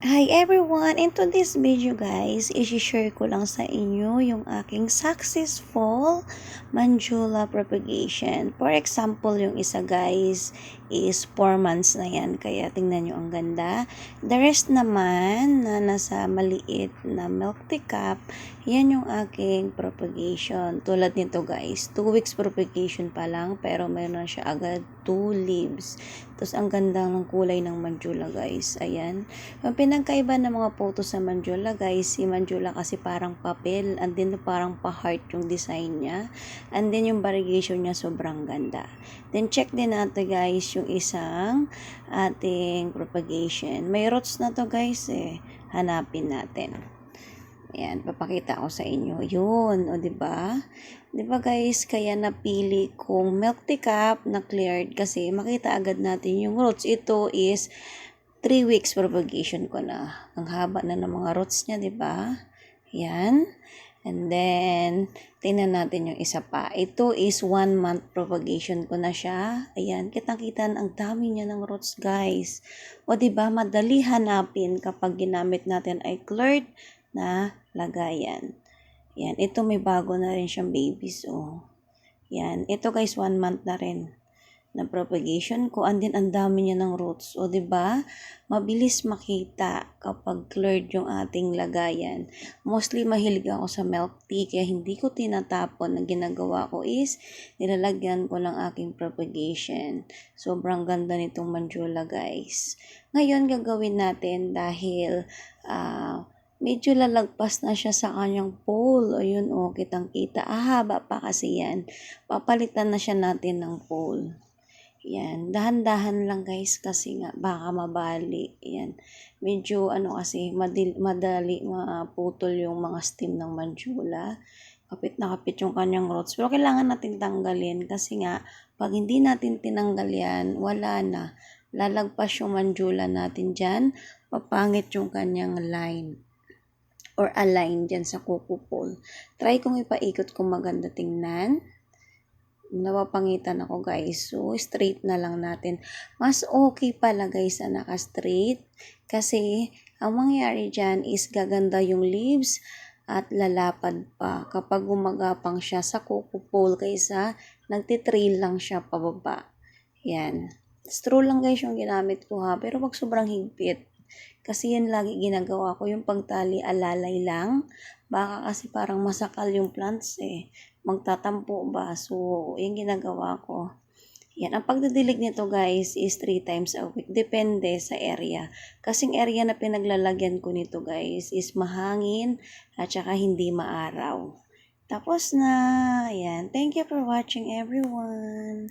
Hi everyone! In today's video guys, i-share ko lang sa inyo yung aking successful Manjula propagation. For example, yung isa guys is 4 months na yan. Kaya tingnan nyo ang ganda. The rest naman na nasa maliit na milk teacup, yan yung aking propagation. Tulad nito guys, 2 weeks propagation pa lang pero mayroon na siya agad 2 leaves. Tapos ang ganda ng kulay ng Manjula guys. Ayan. Yung pinagkaiba ng mga photos sa Manjula guys, si Manjula kasi parang papel and then parang pa-heart yung design niya. And then yung variegation niya sobrang ganda. Then check din natin guys yung isang ating propagation. May roots na to guys eh. Hanapin natin. Ayan, papakita ko sa inyo. Yun, o diba? Diba guys, kaya napili kong milk teacup na cleared kasi makita agad natin yung roots. Ito is 3 weeks propagation ko na. Ang haba na ng mga roots niya, diba? Yan. And then, tingnan natin yung isa pa. Ito is 1 month propagation ko na siya. Ayan, kitang-kita ang dami niya ng roots, guys. O diba, madali hanapin kapag ginamit natin ay cleared na lagayan. Yan, ito may bago na rin siyang babies, oh. Yan, ito guys, 1 month na rin na propagation ko, and then ang dami niya ng roots. O diba, mabilis makita kapag cleared yung ating lagayan. Mostly mahilig ako sa milk tea, kaya hindi ko tinatapon. Ang ginagawa ko is, nilalagyan ko lang aking propagation. Sobrang ganda nitong Manjula guys. Ngayon, gagawin natin dahil, medyo lalagpas na siya sa kanyang pole. Ayun o, kitang-kita. Haba pa kasi yan. Papalitan na siya natin ng pole. Yan, dahan-dahan lang guys kasi nga baka mabali. Yan. Medyo kasi madali maputol yung mga stem ng Manjula. Kapit na kapit yung kanyang roots. Pero kailangan natin tanggalin kasi nga pag hindi natin tinanggal yan, wala na. Lalagpas yung Manjula natin dyan. Papangit yung kanyang line or align dyan sa coco pole. Try kong ipaikot kung maganda tingnan. Napapangitan ako guys. So, straight na lang natin. Mas okay pala guys na naka-straight. Kasi, ang mangyayari dyan is gaganda yung leaves at lalapad pa kapag gumagapang siya sa coco pole kaysa nagtitrail lang siya pababa. Yan. Straw lang guys yung ginamit ko ha. Pero wag sobrang higpit. Kasi yan lagi ginagawa ko. Yung pagtali alalay lang. Baka kasi parang masakal yung plants eh. Magtatampo ba? So, yung ginagawa ko. Yan. Ang pagdidilig nito guys is 3 times a week. Depende sa area. Kasing area na pinaglalagyan ko nito guys is mahangin at saka hindi maaraw. Tapos na. Yan. Thank you for watching everyone.